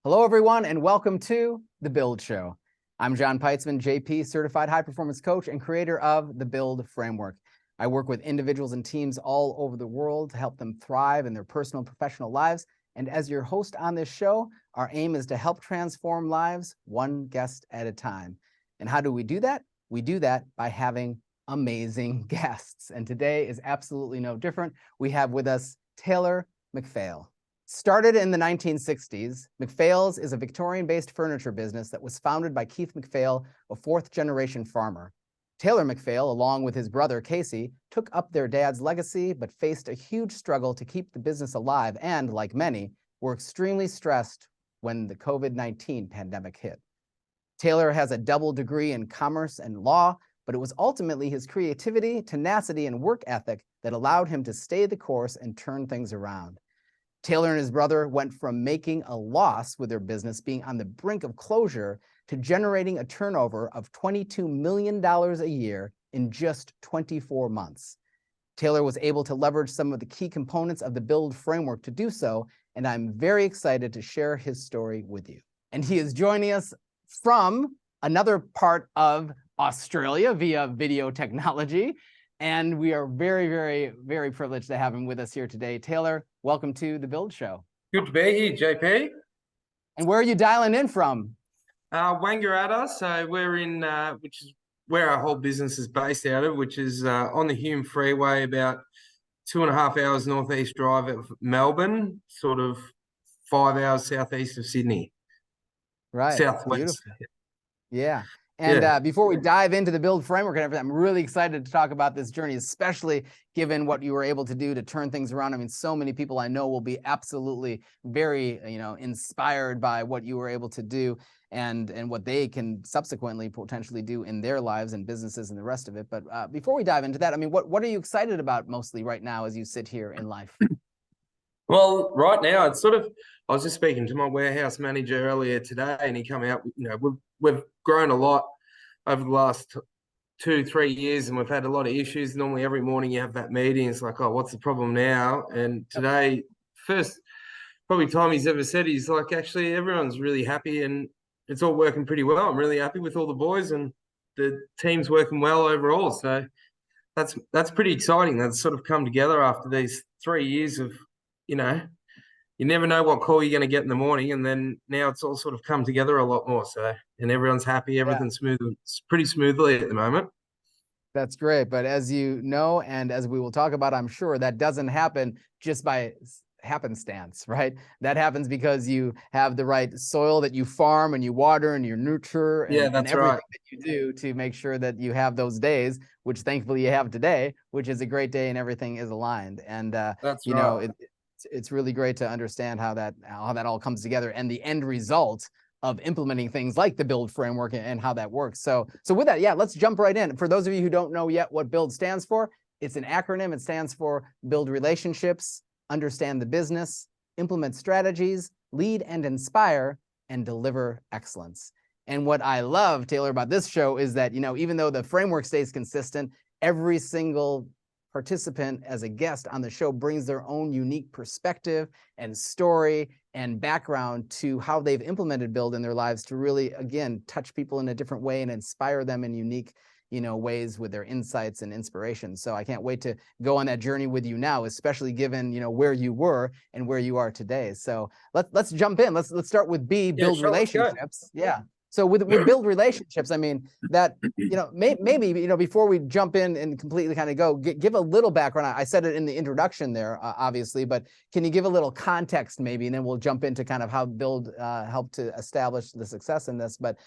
Hello, everyone, and welcome to The Build Show. I'm John Peitzman, JP, Certified High Performance Coach and creator of the Build Framework. I work with individuals and teams all over the world to help them thrive in their personal and professional lives. And as your host on this show, our aim is to help transform lives one guest at a time. And how do we do that? We do that by having amazing guests. And today is absolutely no different. We have with us Taylor McPhail. Started in the 1960s, McPhail's is a Victorian-based furniture business that was founded by Keith McPhail, a fourth-generation farmer. Taylor McPhail, along with his brother Casey, took up their dad's legacy, but faced a huge struggle to keep the business alive and, like many, were extremely stressed when the COVID-19 pandemic hit. Taylor has a double degree in commerce and law, but it was ultimately his creativity, tenacity, and work ethic that allowed him to stay the course and turn things around. Taylor and his brother went from making a loss with their business being on the brink of closure to generating a turnover of $22 million a year in just 24 months. Taylor was able to leverage some of the key components of the Build framework to do so, and I'm very excited to share his story with you. And he is joining us from another part of Australia via video technology. And we are very, very, very privileged to have him with us here today. Taylor, welcome to The Build Show. Good to be here, JP. And where are you dialing in from? Wangaratta, so we're in, which is where our whole business is based out of, which is on the Hume Freeway, about 2.5 hours northeast drive of Melbourne, sort of 5 hours southeast of Sydney. Right. Southwest. Beautiful. Yeah. And before we dive into the Build framework and everything, I'm really excited to talk about this journey, especially given what you were able to do to turn things around. I mean, so many people I know will be absolutely very, inspired by what you were able to do and what they can subsequently potentially do in their lives and businesses and the rest of it. But before we dive into that, I mean, what are you excited about mostly right now as you sit here in life? Well, right now, it's sort of, I was just speaking to my warehouse manager earlier today, and he came out, we've grown a lot over the last 2-3 years, and we've had a lot of issues. Normally every morning you have that meeting. It's like, oh, what's the problem now? And today, first probably time he's ever said, he's like, actually, everyone's really happy and it's all working pretty well. I'm really happy with all the boys and the team's working well overall. So that's pretty exciting. That's sort of come together after these 3 years of, you never know what call you're going to get in the morning, and then now it's all sort of come together a lot more. So, and everyone's happy, everything's smooth, it's pretty smoothly at the moment. That's great. But as you know, and as we will talk about, I'm sure that doesn't happen just by happenstance, right? That happens because you have the right soil that you farm and you water and you nurture and everything that you do to make sure that you have those days, which thankfully you have today, which is a great day and everything is aligned. And, it's really great to understand how that all comes together and the end result of implementing things like the Build framework and how that works. So with that, let's jump right in. For those of you who don't know yet what Build stands for, it's an acronym. It stands for Build Relationships, Understand the Business, Implement Strategies, Lead and Inspire, and Deliver Excellence. And what I love, Taylor, about this show is that, even though the framework stays consistent, every single participant as a guest on the show brings their own unique perspective and story and background to how they've implemented Build in their lives to really, again, touch people in a different way and inspire them in unique, ways with their insights and inspiration. So I can't wait to go on that journey with you now, especially given, where you were and where you are today. So let's jump in. Let's start with Build relationships. Yeah. So with Build relationships, I mean, that, maybe, before we jump in and completely kind of go, give a little background. I said it in the introduction there, obviously, but can you give a little context maybe, and then we'll jump into kind of how Build helped to establish the success in this. But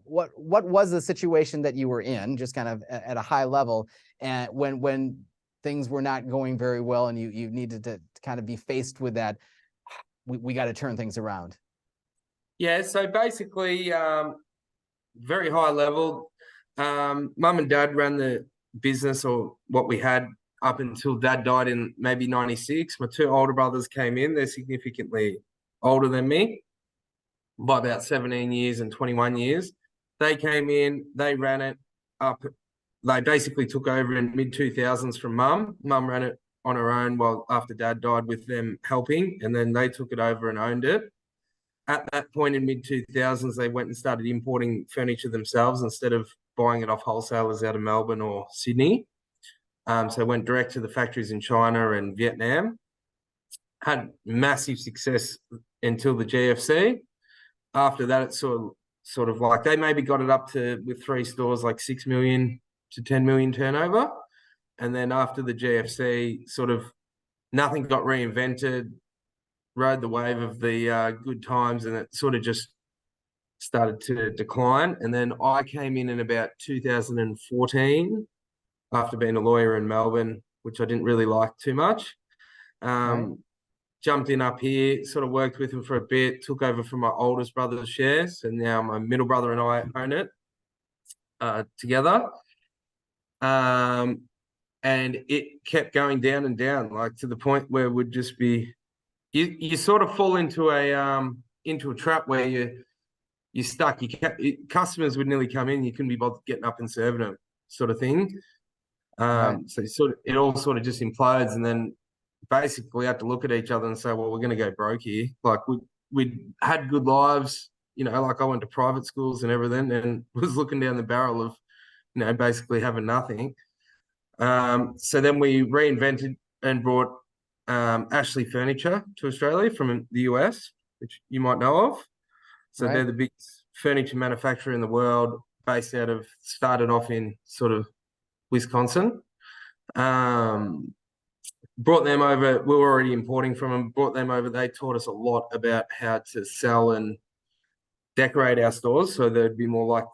what was the situation that you were in, just kind of at a high level, and when things were not going very well and you needed to kind of be faced with that, we got to turn things around? Yeah, so basically, very high level. Mum and Dad ran the business, or what we had, up until Dad died in maybe 96. My two older brothers came in. They're significantly older than me by about 17 years and 21 years. They came in, they ran it up. They basically took over in mid-2000s from Mum. Mum ran it on her own after Dad died with them helping, and then they took it over and owned it. at that point in mid-2000s, they went and started importing furniture themselves instead of buying it off wholesalers out of Melbourne or Sydney. So went direct to the factories in China and Vietnam. Had massive success until the GFC. After that, it's sort of like they maybe got it up to, with 3 stores, like 6 million to 10 million turnover. And then after the GFC, sort of nothing got reinvented, rode the wave of the good times, and it sort of just started to decline. And then I came in about 2014 after being a lawyer in Melbourne, which I didn't really like too much. Jumped in up here, sort of worked with him for a bit, took over from my oldest brother's shares, and now my middle brother and I own it together. And it kept going down and down, like to the point where it would just be, you sort of fall into a trap where you're stuck. Customers would nearly come in, you couldn't be bothered getting up and serving them, sort of thing. So it all sort of just implodes, and then basically we had to look at each other and say, well, we're going to go broke here. Like we had good lives, you know, like I went to private schools and everything, and was looking down the barrel of, you know, basically having nothing. So then we reinvented and brought Ashley Furniture to Australia from the US, which you might know of. So they're the biggest furniture manufacturer in the world, started off in sort of Wisconsin. Brought them over. We were already importing from them. Brought them over. They taught us a lot about how to sell and decorate our stores. So there'd be more like,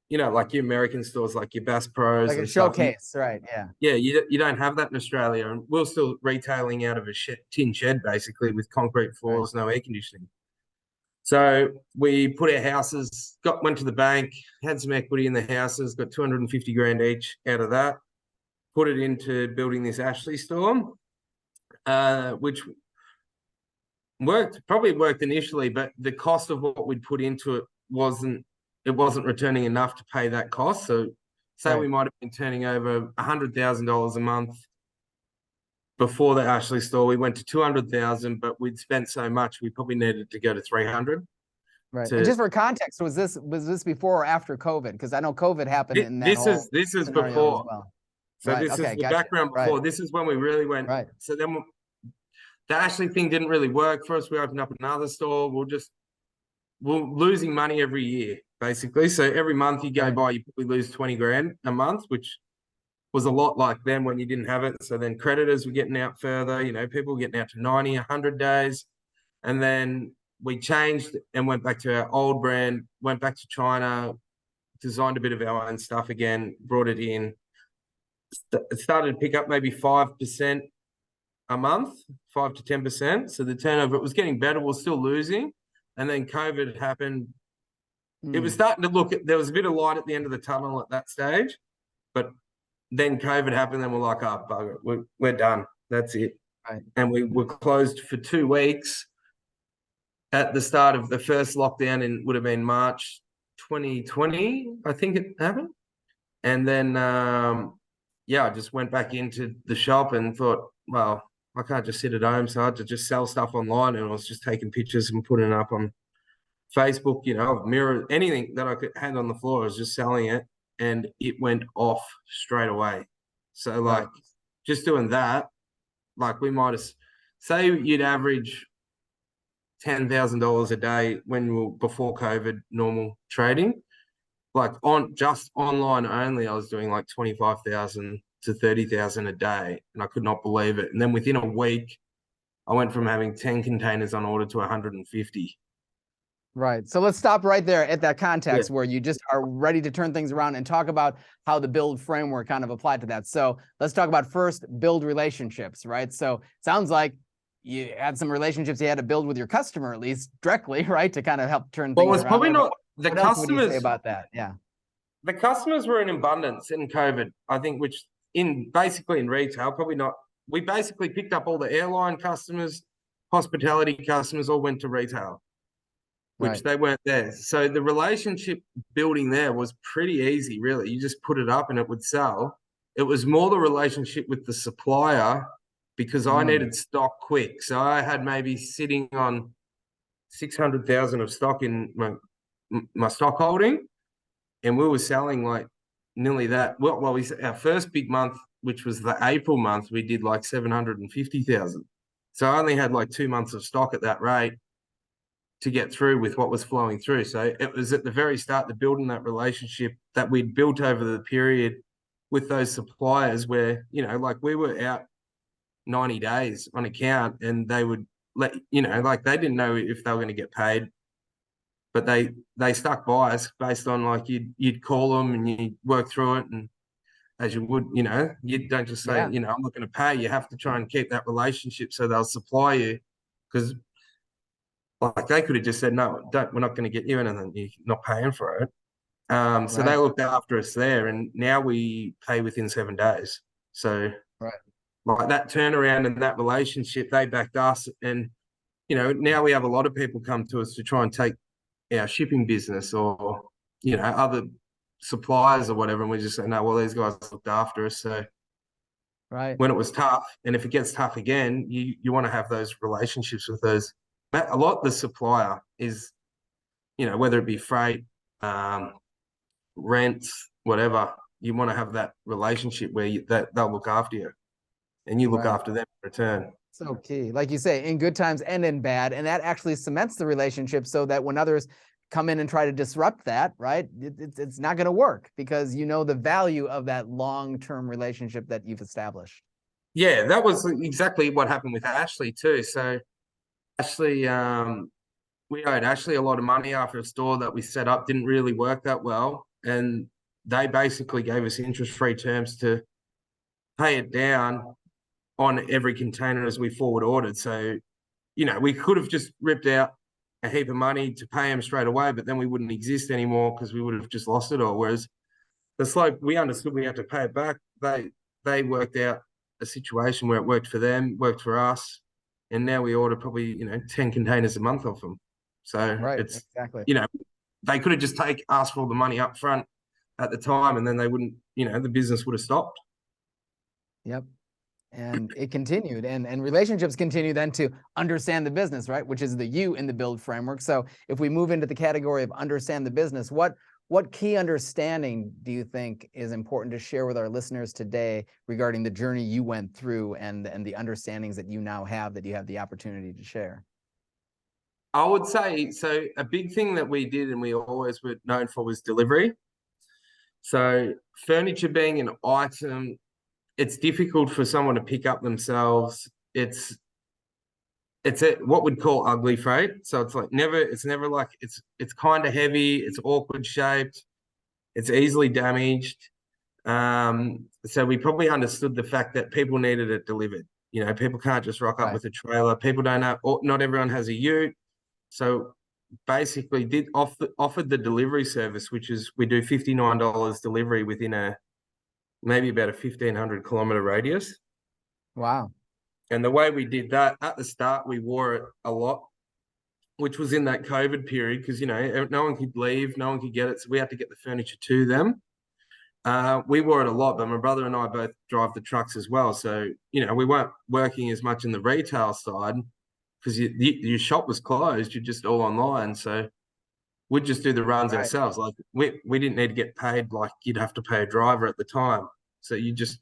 you know, like your American stores, like your Bass Pros, like a showcase, right? Yeah, you don't have that in Australia, and we're still retailing out of a tin shed, basically, with concrete floors, no air conditioning. So we put our houses, went to the bank, had some equity in the houses, got 250 grand each out of that, put it into building this Ashley store, which probably worked initially, but the cost of what we'd put into it wasn't returning enough to pay that cost. So say we might have been turning over $100,000 a month before the Ashley store. We went to 200,000, but we'd spent so much we probably needed to go to 300. Right. And just for context, was this before or after COVID? Because I know COVID happened in that this is before. As well. So this is the background before. This is when we really went. So then the Ashley thing didn't really work for us. We opened up another store. We're losing money every year, basically. So every month you go by, you probably lose 20 grand a month, which was a lot like then when you didn't have it. So then creditors were getting out further, you know, people were getting out to 90, 100 days. And then we changed and went back to our old brand, went back to China, designed a bit of our own stuff again, brought it in. It started to pick up maybe 5% a month, 5 to 10%. So the turnover, it was getting better. We're still losing. And then COVID happened. It was starting to there was a bit of light at the end of the tunnel at that stage. But then COVID happened, and we're like, oh, bugger it. We're done. That's it. And we were closed for 2 weeks at the start of the first lockdown, and would have been March 2020, I think it happened. And then, I just went back into the shop and thought, well, I can't just sit at home, so I had to just sell stuff online, and I was just taking pictures and putting it up on Facebook, you know, mirror, anything that I could hand on the floor, I was just selling it, and it went off straight away. So like just doing that, like we might have, say you'd average $10,000 a day when we were before COVID, normal trading, like just online only, I was doing like 25,000 to 30,000 a day, and I could not believe it. And then within a week, I went from having 10 containers on order to 150. Right. So let's stop right there at that context where you just are ready to turn things around and talk about how the build framework kind of applied to that. So let's talk about first build relationships, right? So it sounds like you had some relationships you had to build with your customer, at least directly, right? To kind of help turn things around. Well, it's probably not the customers. What would you say about that? Yeah. The customers were in abundance in COVID, I think, which basically in retail, probably not. We basically picked up all the airline customers, hospitality customers, all went to retail, which they weren't there. So the relationship building there was pretty easy, really. You just put it up and it would sell. It was more the relationship with the supplier, because I needed stock quick. So I had maybe sitting on 600,000 of stock in my stock holding, and we were selling like nearly that. Well, our first big month, which was the April month, we did like 750,000. So I only had like 2 months of stock at that rate to get through with what was flowing through. So it was at the very start, the building that relationship that we'd built over the period with those suppliers where, like we were out 90 days on account and they would let, like they didn't know if they were going to get paid, but they stuck by us based on like you'd call them and you'd work through it. And as you would, you don't just say, Yeah. I'm not going to pay. You have to try and keep that relationship so they'll supply you, because like they could have just said, no, we're not going to get you anything. You're not paying for it. So they Right. looked after us there, and now we pay within 7 days. So Right. like that turnaround and that relationship, they backed us. And, now we have a lot of people come to us to try and take our shipping business or, other suppliers or whatever. And we just say, no, well, these guys looked after us. So Right. when it was tough, and if it gets tough again, you want to have those relationships with those. A lot of the supplier is, whether it be freight, rents, whatever, you want to have that relationship where that they'll look after you and you look Right. after them in return. So key, like you say, in good times and in bad, and that actually cements the relationship so that when others come in and try to disrupt that, right, it's not going to work because the value of that long-term relationship that you've established. Yeah, that was exactly what happened with Ashley too. So Ashley, we owed Ashley a lot of money after a store that we set up didn't really work that well, and they basically gave us interest-free terms to pay it down on every container as we forward ordered. So, we could have just ripped out a heap of money to pay them straight away, but then we wouldn't exist anymore because we would have just lost it all. Whereas the slope, we understood we had to pay it back. They worked out a situation where it worked for them, worked for us, and now we order probably 10 containers a month off them. So Right. it's Exactly. they could have just asked for all the money up front at the time, and then they wouldn't, the business would have stopped. Yep. And it continued, and relationships continue then to understand the business, right? Which is the you in the build framework. So if we move into the category of understand the business, what key understanding do you think is important to share with our listeners today regarding the journey you went through and the understandings that you now have that you have the opportunity to share? I would say, so a big thing that we did and we always were known for was delivery. So furniture being an item, it's difficult for someone to pick up themselves. It's what we'd call ugly freight. So it's never like it's kind of heavy, it's awkward shaped, it's easily damaged. So we probably understood the fact that people needed it delivered. People can't just rock up Right. with a trailer. People don't have, not everyone has a ute. So basically offered the delivery service, which is we do $59 delivery within maybe about a 1,500-kilometer radius. Wow. And the way we did that, at the start, we wore it a lot, which was in that COVID period because, no one could leave, no one could get it. So we had to get the furniture to them. We wore it a lot, but my brother and I both drive the trucks as well. So, we weren't working as much in the retail side because your shop was closed. You're just all online. So we'd just do the runs Right. ourselves. Like we didn't need to get paid like you'd have to pay a driver at the time. So you just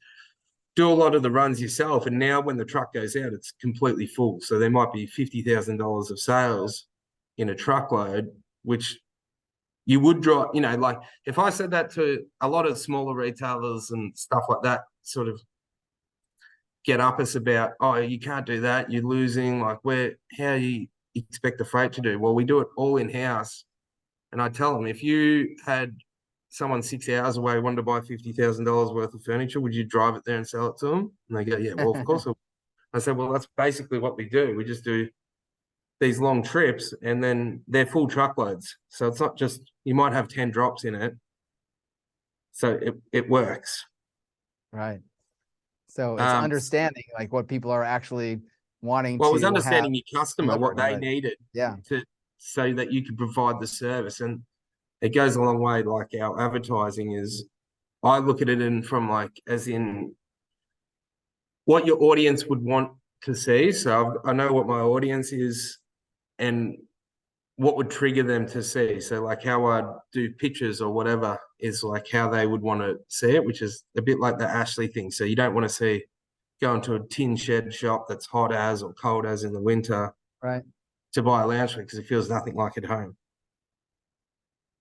do a lot of the runs yourself. And now when the truck goes out, it's completely full. So there might be $50,000 of sales in a truckload, which you would draw, like if I said that to a lot of smaller retailers and stuff like that, sort of get up us about, oh, you can't do that. You're losing. Like how you expect the freight to do? Well, we do it all in-house. And I tell them, if you had someone 6 hours away wanted to buy $50,000 worth of furniture, would you drive it there and sell it to them? And they go, yeah, well, of course. I said, well, that's basically what we do. We just do these long trips and then they're full truckloads. So it's not just, you might have 10 drops in it. So it works. Right. So it's understanding like what people are actually wanting to it was have understanding your customer, what delivered, they right? needed Yeah. so that you could provide the service. And it goes a long way. Like our advertising is, I look at it in from like, as in what your audience would want to see. So I know what my audience is, and what would trigger them to see. So like how I'd do pictures or whatever is like how they would want to see it, which is a bit like the Ashley thing. So you don't want to see go into a tin shed shop that's hot as or cold as in the winter Right. to buy a loungewear because it feels nothing like at home.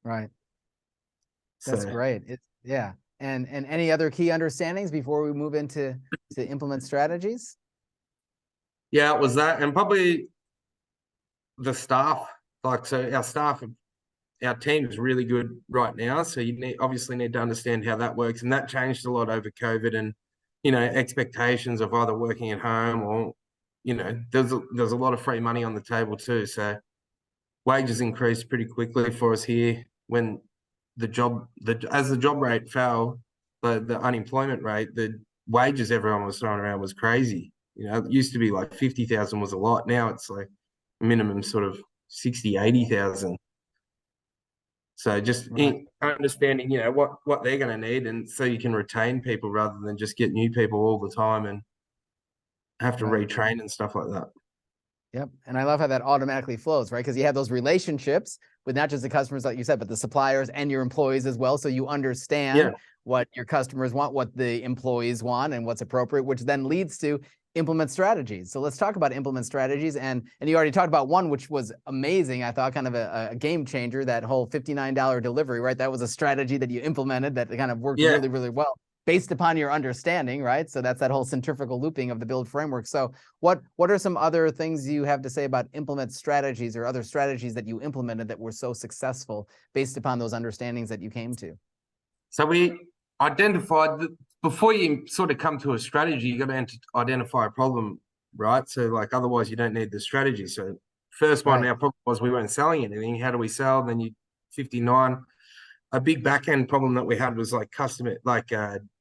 Right. That's So great. Yeah. And any other key understandings before we move into to implement strategies? yeah, it was that, and probably the staff. Like so, our team is really good right now. So you obviously need to understand how that works, and that changed a lot over COVID, and expectations of either working at home or there's a lot of free money on the table too. So wages increased pretty quickly for us here when as the job rate fell, the unemployment rate, the wages everyone was throwing around was crazy. It used to be like 50,000 was a lot. Now it's like minimum sort of 60, 80,000. So just Right. understanding, what they're going to need, and so you can retain people rather than just get new people all the time and have to Right. retrain and stuff like that. Yep. And I love how that automatically flows, right? Because you have those relationships with not just the customers, like you said, but the suppliers and your employees as well. So you understand Yeah. what your customers want, what the employees want, and what's appropriate, which then leads to implement strategies. So let's talk about implement strategies. And you already talked about one, which was amazing. I thought kind of a game changer, that whole $59 delivery, right? That was a strategy that you implemented that kind of worked Yeah. really, really well based upon your understanding, right? So that's that whole centrifugal looping of the build framework. So what are some other things you have to say about implement strategies or other strategies that you implemented that were so successful based upon those understandings that you came to? So we identified that before you sort of come to a strategy, you got to identify a problem, right? So like otherwise you don't need the strategy. So first one, Right. our problem was we weren't selling anything. How do we sell? Then you 59. A big back end problem that we had was like customer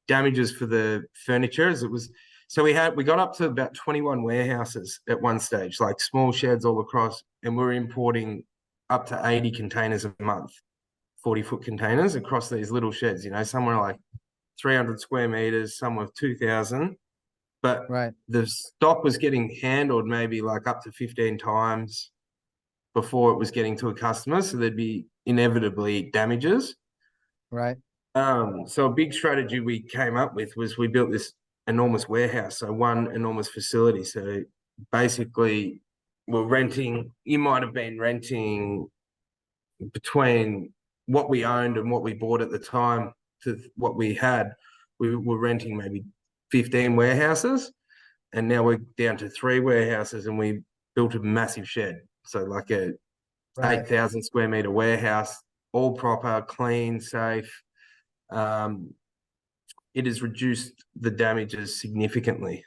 damages for the furniture. As it was, so we got up to about 21 warehouses at one stage, like small sheds all across, and we were importing up to 80 containers a month, 40-foot containers across these little sheds. Somewhere like 300 square meters, some with 2,000. But Right. the stock was getting handled maybe like up to 15 times before it was getting to a customer, so there'd be inevitably damages. Right. So a big strategy we came up with was we built this enormous warehouse, so one enormous facility. So basically, you might have been renting between what we owned and what we bought at the time to what we had. We were renting maybe 15 warehouses, and now we're down to 3 warehouses, and we built a massive shed. So like a Right. 8,000 square meter warehouse, all proper, clean, safe. It has reduced the damages significantly.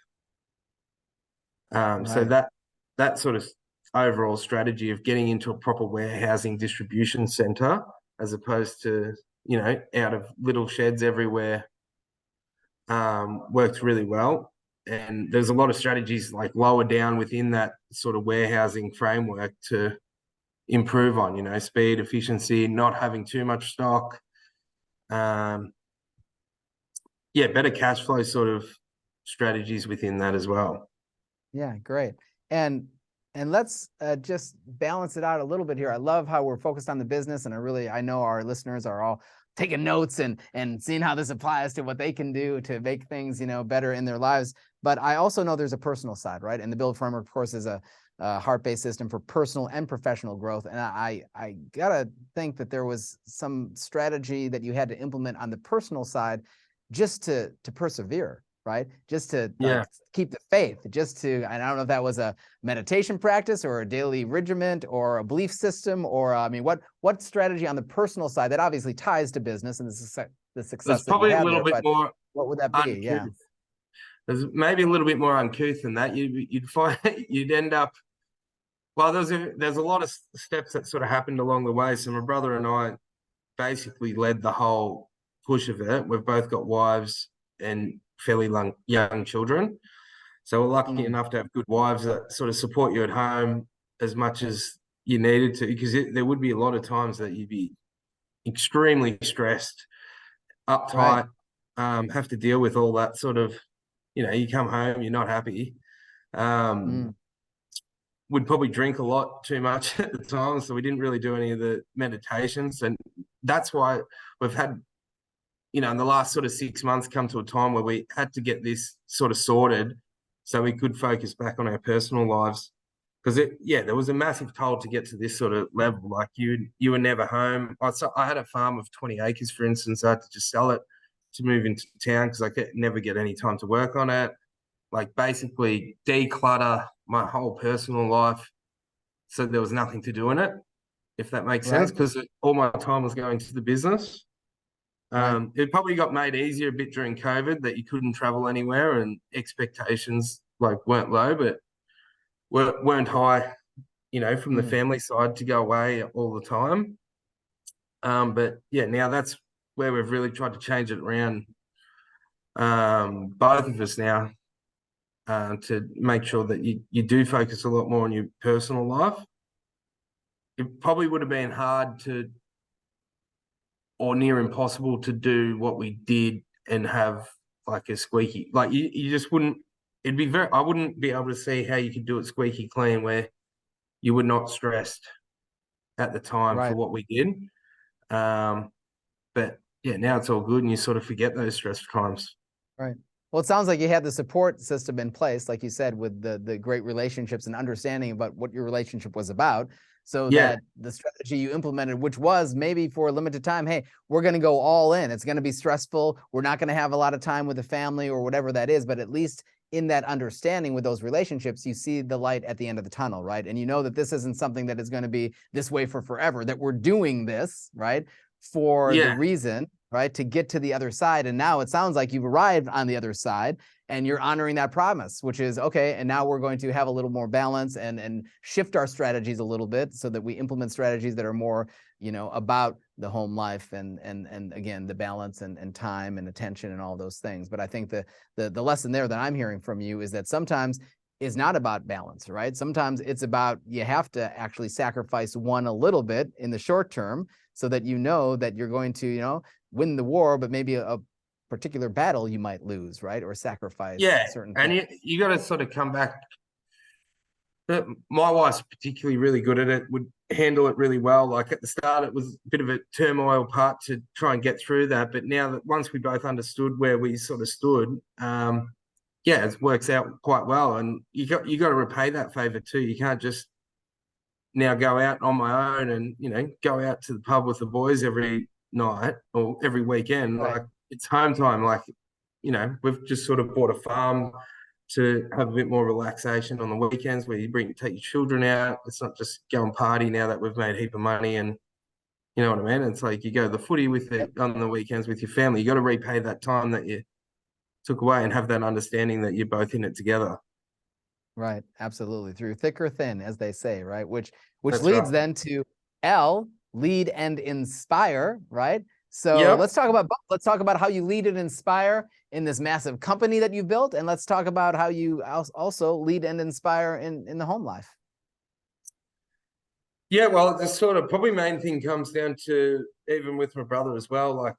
So Right. that sort of overall strategy of getting into a proper warehousing distribution center as opposed to out of little sheds everywhere worked really well. And there's a lot of strategies like lower down within that sort of warehousing framework to improve on, speed, efficiency, not having too much stock. Better cash flow sort of strategies within that as well. Yeah, great. And let's just balance it out a little bit here. I love how we're focused on the business, and I know our listeners are all taking notes and seeing how this applies to what they can do to make things better in their lives. But I also know there's a personal side, right? And the Build Framework, of course, is a heart-based system for personal and professional growth. And I gotta think that there was some strategy that you had to implement on the personal side just to persevere, right? Just to Yeah. keep the faith, and I don't know if that was a meditation practice or a daily regiment or a belief system, or I mean, what strategy on the personal side that obviously ties to business and the success There's that you probably a had little there, bit but more what would that be? uncouth. Yeah. There's maybe a little bit more uncouth than that. You'd find you'd end up. Well, there's a lot of steps that sort of happened along the way. So my brother and I basically led the whole push of it. We've both got wives and fairly young children. So we're lucky enough to have good wives that sort of support you at home as much as you needed to, because there would be a lot of times that you'd be extremely stressed, Right. uptight, have to deal with all that sort of, you come home, you're not happy. Mm. would probably drink a lot too much at the time, so we didn't really do any of the meditations, and that's why we've had, in the last sort of 6 months, come to a time where we had to get this sort of sorted so we could focus back on our personal lives. Because there was a massive toll to get to this sort of level. Like you were never home. I had a farm of 20 acres, for instance. I had to just sell it to move into town because I could never get any time to work on it. Like basically declutter my whole personal life so there was nothing to do in it, if that makes sense, Right. because all my time was going to the business. Right. It probably got made easier a bit during COVID that you couldn't travel anywhere and expectations like weren't low, but weren't high, from the Mm. family side to go away all the time. But yeah, now that's where we've really tried to change it around, both of us now, to make sure that you do focus a lot more on your personal life. It probably would have been hard to, or near impossible to do what we did and have like a squeaky, like you just wouldn't, I wouldn't be able to see how you could do it squeaky clean where you were not stressed at the time for Right. what we did. But yeah, now it's all good and you sort of forget those stress times. Right. Well, it sounds like you had the support system in place, like you said, with the great relationships and understanding about what your relationship was about, so Yeah. that the strategy you implemented, which was maybe for a limited time, hey, we're going to go all in. It's going to be stressful. We're not going to have a lot of time with the family or whatever that is, but at least in that understanding with those relationships, you see the light at the end of the tunnel, right? And you know that this isn't something that is going to be this way for forever, that we're doing this, right, for the Yeah. reason, right, to get to the other side. And now it sounds like you've arrived on the other side and you're honoring that promise, which is okay. And now we're going to have a little more balance and shift our strategies a little bit so that we implement strategies that are more, about the home life and again, the balance and time and attention and all those things. But I think the lesson there that I'm hearing from you is that sometimes is not about balance, right? Sometimes it's about, you have to actually sacrifice one a little bit in the short term so that you know that you're going to, win the war, but maybe a particular battle you might lose, right? Or sacrifice Yeah. certain And things. you got to sort of come back. My wife's particularly really good at it, would handle it really well. Like at the start, it was a bit of a turmoil part to try and get through that. But now that once we both understood where we sort of stood, it works out quite well. And you got to repay that favor too. You can't just now go out on my own and go out to the pub with the boys every night or every weekend. Right. Like it's home time. Like we've just sort of bought a farm to have a bit more relaxation on the weekends where you take your children out. It's not just go and party now that we've made a heap of money, and you know what I mean? It's like you go to the footy with it on the weekends with your family. You got to repay that time that you took away and have that understanding that you're both in it together. Right. Absolutely. Through thick or thin, as they say, right? Which That's leads right. then to L, lead and inspire, right? So Yep. let's talk about both. Let's talk about how you lead and inspire in this massive company that you've built. And let's talk about how you also lead and inspire in the home life. Yeah, well, the sort of probably main thing comes down to, even with my brother as well, like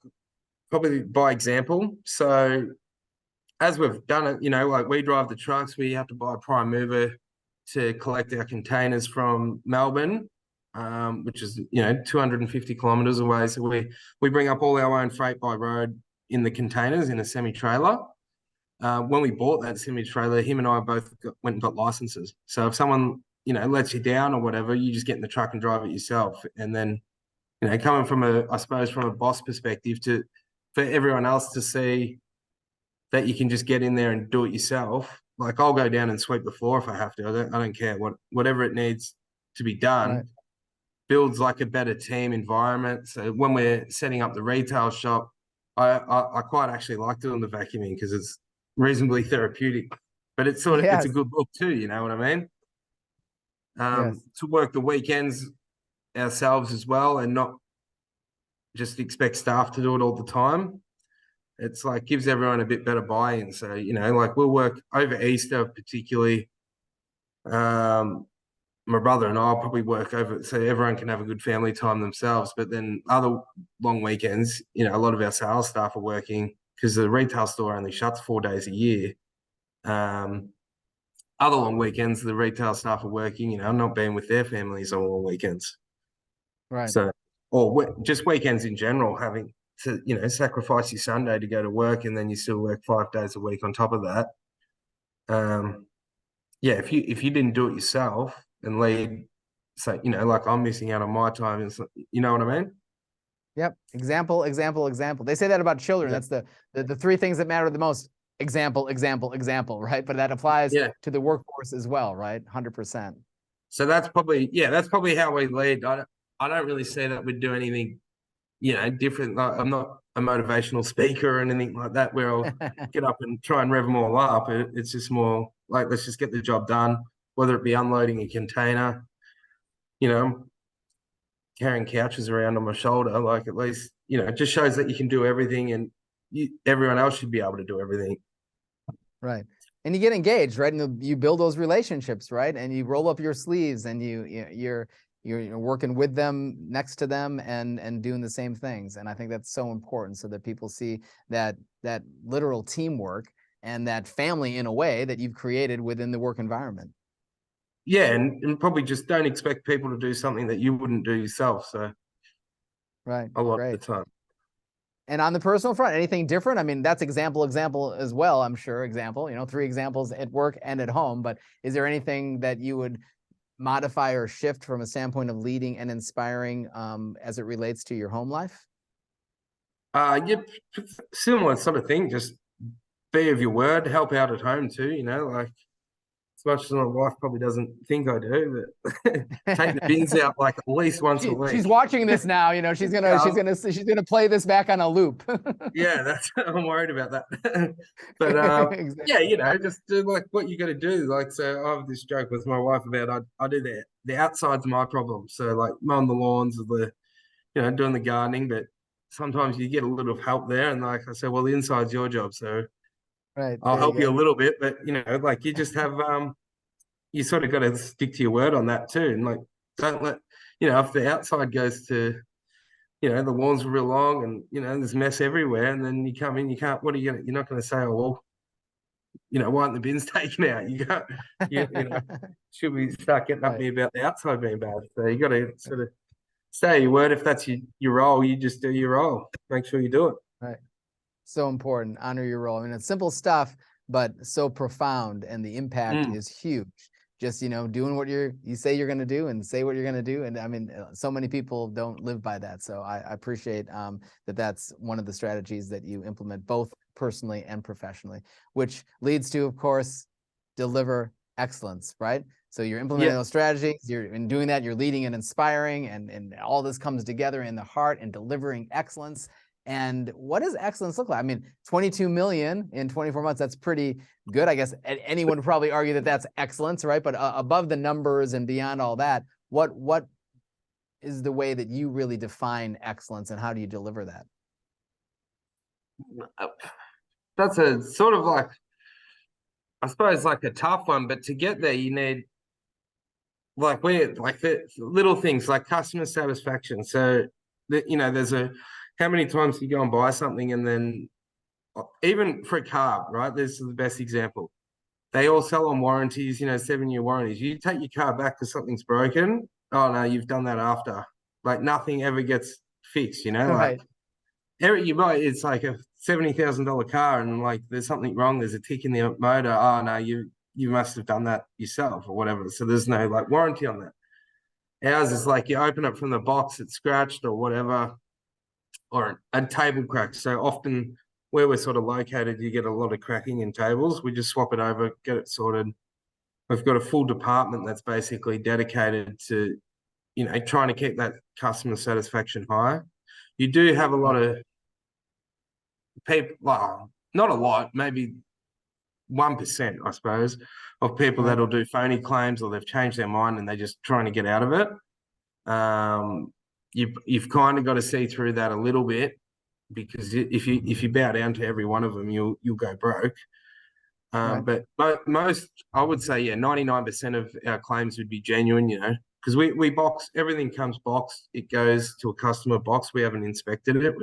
probably by example. So as we've done it, like we drive the trucks, we have to buy a prime mover to collect our containers from Melbourne, which is 250 kilometers away. So we bring up all our own freight by road in the containers in a semi-trailer. When we bought that semi-trailer, him and I both went and got licenses. So if someone lets you down or whatever, you just get in the truck and drive it yourself. And then coming from a boss perspective, for everyone else to see that you can just get in there and do it yourself. Like I'll go down and sweep the floor if I have to. I don't care whatever it needs to be done. Right. Builds like a better team environment. So when we're setting up the retail shop, I quite actually like doing the vacuuming because it's reasonably therapeutic. But it's it's a Yes. good look too. You know what I mean? Yes. To work the weekends ourselves as well and not just expect staff to do it all the time. It's like gives everyone a bit better buy-in. So, like we'll work over Easter particularly. My brother and I'll probably work over so everyone can have a good family time themselves. But then other long weekends, a lot of our sales staff are working because the retail store only shuts 4 days a year. other long weekends, the retail staff are working, not being with their families on long weekends. Right. So, or just weekends in general, having to, sacrifice your Sunday to go to work, and then you still work 5 days a week on top of that. Yeah, if you didn't do it yourself and lead, so like I'm missing out on my time, and you know what I mean? Yep. Example, example, example. They say that about children. Yeah. That's the three things that matter the most. Example, example, example, right? But that applies Yeah. to the workforce as well, right? 100%. So that's probably how we lead. I don't really see that we'd do anything, different. Like, I'm not a motivational speaker or anything like that where I'll get up and try and rev them all up. It's just more like, let's just get the job done, whether it be unloading a container, carrying couches around on my shoulder. Like, at least, it just shows that you can do everything, and everyone else should be able to do everything. Right. And you get engaged, right? And you build those relationships, right? And you roll up your sleeves, and you're working with them, next to them, and doing the same things. And I think that's so important, so that people see that literal teamwork and that family, in a way, that you've created within the work environment. Yeah, and probably just don't expect people to do something that you wouldn't do yourself. So, right, a lot great. of the time. And on the personal front, anything different? I mean, that's example as well, I'm sure. Example, 3 examples at work and at home. But is there anything that you would modify or shift from a standpoint of leading and inspiring as it relates to your home life? Yeah, similar sort of thing. Just be of your word, help out at home too. Like, as much as my wife probably doesn't think I do, but take the bins out like at least once a week. She's watching this now. She's gonna play this back on a loop. Yeah, I'm worried about that. But exactly. yeah, just do like what you got to do. Like, so I have this joke with my wife about I do the outside's my problem. So like mowing the lawns, or doing the gardening, but sometimes you get a little help there. And like I said, well, the inside's your job, so Right. I'll There you help you a go. little bit. But like, you just have you sort of got to stick to your word on that too. And like, don't let if the outside goes to the lawns are real long, and there's mess everywhere, and then you come in, you can't. What are you gonna? You're not going to say, oh well, why aren't the bins taken out? You got, should we start getting up Right. there about the outside being bad? So you got to sort of stay your word. If that's your role, you just do your role. Make sure you do it. Right. So important. Honor your role. I mean, it's simple stuff, but so profound, and the impact is huge. Just, doing what you say you're going to do, and say what you're going to do. And I mean, so many people don't live by that. So I appreciate that's one of the strategies that you implement, both personally and professionally, which leads to, of course, deliver excellence, right? So you're implementing those strategies, in doing that, you're leading and inspiring, and all this comes together in the heart and delivering excellence. And what does excellence look like? I mean, 22 million in 24 months, that's pretty good. I guess anyone would probably argue that that's excellence, right? But above the numbers and beyond all that, what is the way that you really define excellence, and how do you deliver that? That's a sort of like, I suppose, like a tough one, but to get there, you need like the little things like customer satisfaction. So there's how many times you go and buy something, and then even for a car, right? This is the best example. They all sell on warranties, 7-year warranties. You take your car back because something's broken. Oh no, you've done that after. Like, nothing ever gets fixed, Right. like you buy, it's like a $70,000 car, and like there's something wrong. There's a tick in the motor. Oh no, you must have done that yourself or whatever. So there's no like warranty on that. Ours is like, you open it from the box, it's scratched or whatever, or a table crack. So often where we're sort of located, you get a lot of cracking in tables. We just swap it over, get it sorted. We've got a full department that's basically dedicated to, trying to keep that customer satisfaction high. You do have a lot of people, well, not a lot, maybe 1%, I suppose, of people that'll do phony claims, or they've changed their mind and they're just trying to get out of it. You've kind of got to see through that a little bit, because if you bow down to every one of them, you'll go broke. But most, I would say, 99% of our claims would be genuine, because we box, everything comes boxed. It goes to a customer box. We haven't inspected it.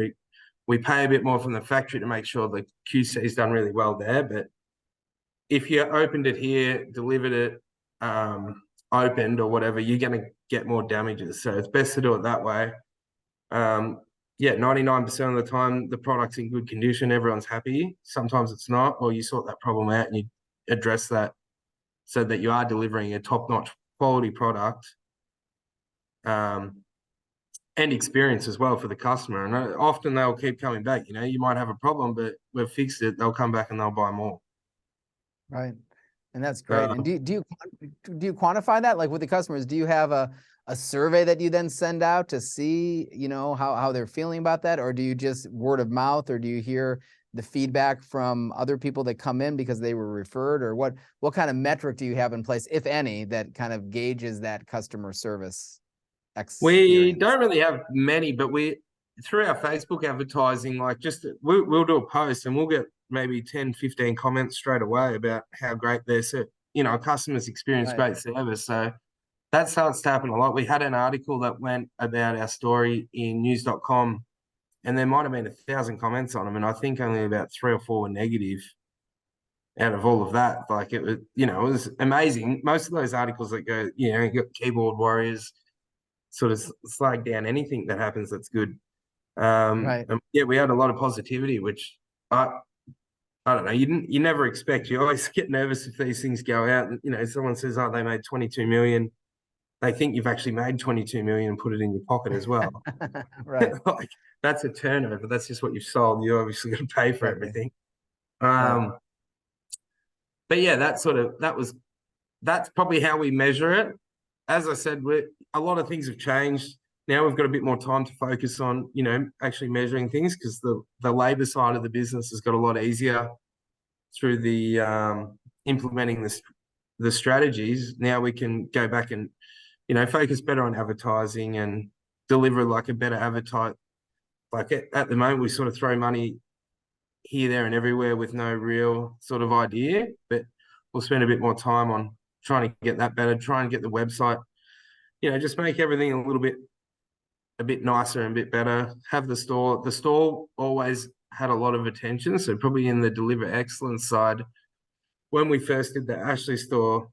We pay a bit more from the factory to make sure the QC's done really well there, but if you opened it here, delivered it, opened or whatever, you're going to get more damages. So it's best to do it that way. Yeah, 99% of the time, the product's in good condition. Everyone's happy. Sometimes it's not, or you sort that problem out and you address that so that you are delivering a top-notch quality product and experience as well for the customer. And often they'll keep coming back. You know, you might have a problem, but we've fixed it. They'll come back and they'll buy more. Right. And that's great. And do you quantify that, like with the customers? Do you have a survey that you then send out to see, you know, how they're feeling about that? Or do you just word of mouth, or do you hear the feedback from other people that come in because they were referred? Or what kind of metric do you have in place, if any, that kind of gauges that customer service experience? We don't really have many, but through our Facebook advertising, like we'll do a post and we'll get maybe 10, 15 comments straight away about how great their customers experience great service. So that starts to happen a lot. We had an article that went about our story in news.com, and there might have been 1,000 comments on them, and I think only about 3 or 4 were negative out of all of that. Like it was, it was amazing. Most of those articles that go, you got keyboard warriors sort of slag down anything that happens that's good. Yeah, we had a lot of positivity, which I don't know. You never expect. You always get nervous if these things go out. And, someone says, "Oh, they made 22 million." They think you've actually made 22 million and put it in your pocket as well. Right. Like that's a turnover. That's just what you've sold. You obviously got to pay for everything. But yeah, that's probably how we measure it. As I said, a lot of things have changed. Now we've got a bit more time to focus on, actually measuring things, because the labor side of the business has got a lot easier through the implementing the strategies. Now we can go back and, focus better on advertising and deliver like a better advertise. Like at the moment, we sort of throw money here, there, and everywhere with no real sort of idea, but we'll spend a bit more time on trying to get that better, try and get the website, just make everything a bit nicer and a bit better. Have the store always had a lot of attention. So probably in the deliver excellence side, when we first did the Ashley store,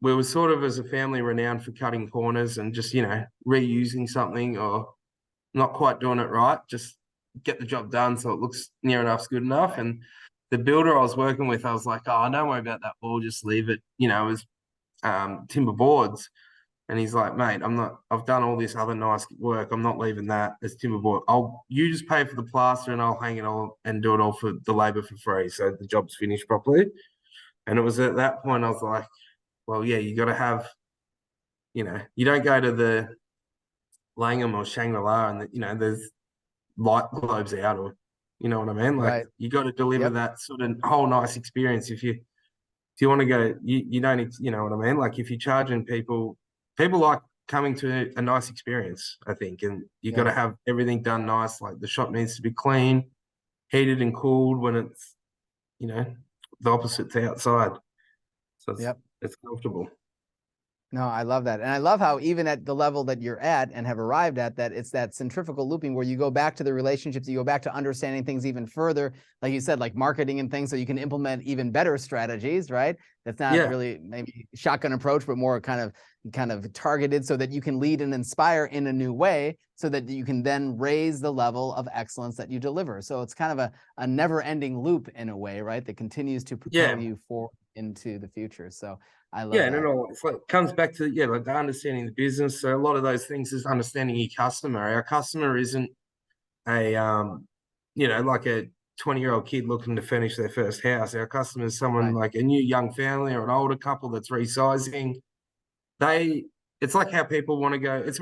we were sort of, as a family, renowned for cutting corners and just, reusing something or not quite doing it right. Just get the job done so it looks near enough's good enough. And the builder I was working with, I was like, "Oh, don't worry about that wall, just leave it." It was timber boards. And he's like, "Mate, I've done all this other nice work. I'm not leaving that as timber board. You just pay for the plaster and I'll hang it all and do it all for the labor for free. So the job's finished properly." And it was at that point I was like, well, yeah, you got to have, you don't go to the Langham or Shangri-La and, there's light globes out, or, you know what I mean? Like you got to deliver that sort of whole nice experience. If you want to go, you don't, you know what I mean? Like if you're charging people like coming to a nice experience, I think, and you got to have everything done nice. Like the shop needs to be clean, heated and cooled when it's, the opposite to outside. So it's comfortable. No, I love that. And I love how even at the level that you're at and have arrived at, that it's that centrifugal looping where you go back to the relationships, you go back to understanding things even further, like you said, like marketing and things, so you can implement even better strategies, right? That's not really maybe shotgun approach, but more kind of targeted, so that you can lead and inspire in a new way, so that you can then raise the level of excellence that you deliver. So it's kind of a never-ending loop in a way, right? That continues to propel you forward into the future. So I love that. And it all comes back to like the understanding the business. So a lot of those things is understanding your customer. Our customer isn't a like a 20-year-old kid looking to furnish their first house. Our customer is someone like a new young family or an older couple that's resizing. It's like how people want to go. It's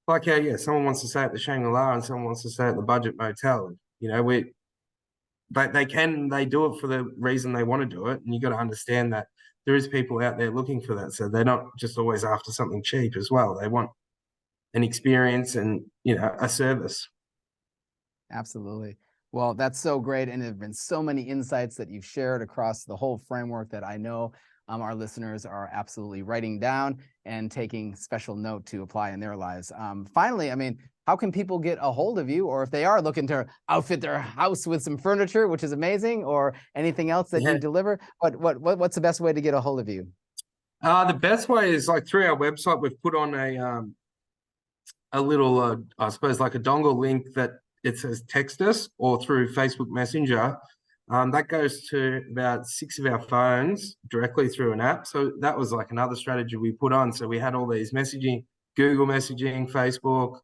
like how someone wants to stay at the Shangri-La and someone wants to stay at the budget motel. They do it for the reason they want to do it, and you got to understand that there is people out there looking for that. So they're not just always after something cheap as well. They want an experience and, a service. Absolutely. Well, that's so great. And there have been so many insights that you've shared across the whole framework that I know our listeners are absolutely writing down and taking special note to apply in their lives. Finally, I mean, how can people get a hold of you, or if they are looking to outfit their house with some furniture, which is amazing, or anything else that you deliver? What's the best way to get a hold of you? The best way is like through our website. We've put on a little, I suppose, like a dongle link that it says text us, or through Facebook Messenger. That goes to about 6 of our phones directly through an app. So that was like another strategy we put on. So we had all these messaging, Google messaging, Facebook,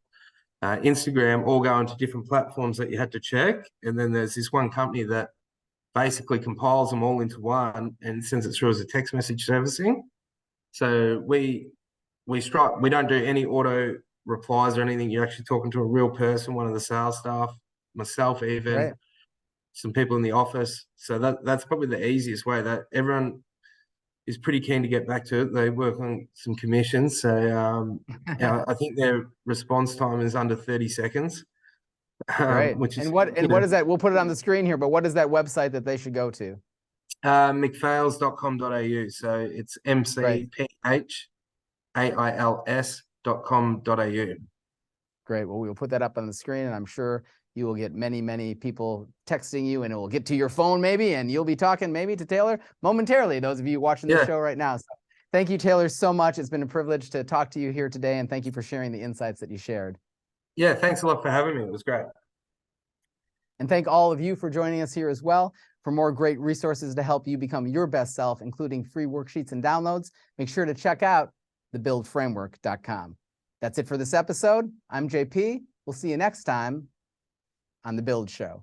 Instagram, all going to different platforms that you had to check. And then there's this one company that basically compiles them all into one and sends it through as a text message servicing. So we don't do any auto replies or anything. You're actually talking to a real person, one of the sales staff, myself even. Right. Some people in the office. So that's probably the easiest way. That everyone is pretty keen to get back to it. They work on some commissions. So yeah, I think their response time is under 30 seconds. Great. Which is what is that? We'll put it on the screen here, but what is that website that they should go to? McPhails.com.au. So it's McPhails.com.au. Great. Well, we'll put that up on the screen, and I'm sure you will get many, many people texting you, and it will get to your phone maybe, and you'll be talking maybe to Taylor momentarily, those of you watching the show right now. So thank you, Taylor, so much. It's been a privilege to talk to you here today, and thank you for sharing the insights that you shared. Yeah, thanks a lot for having me. It was great. And thank all of you for joining us here as well. For more great resources to help you become your best self, including free worksheets and downloads, make sure to check out thebuildframework.com. That's it for this episode. I'm JP. We'll see you next time on The Build Show.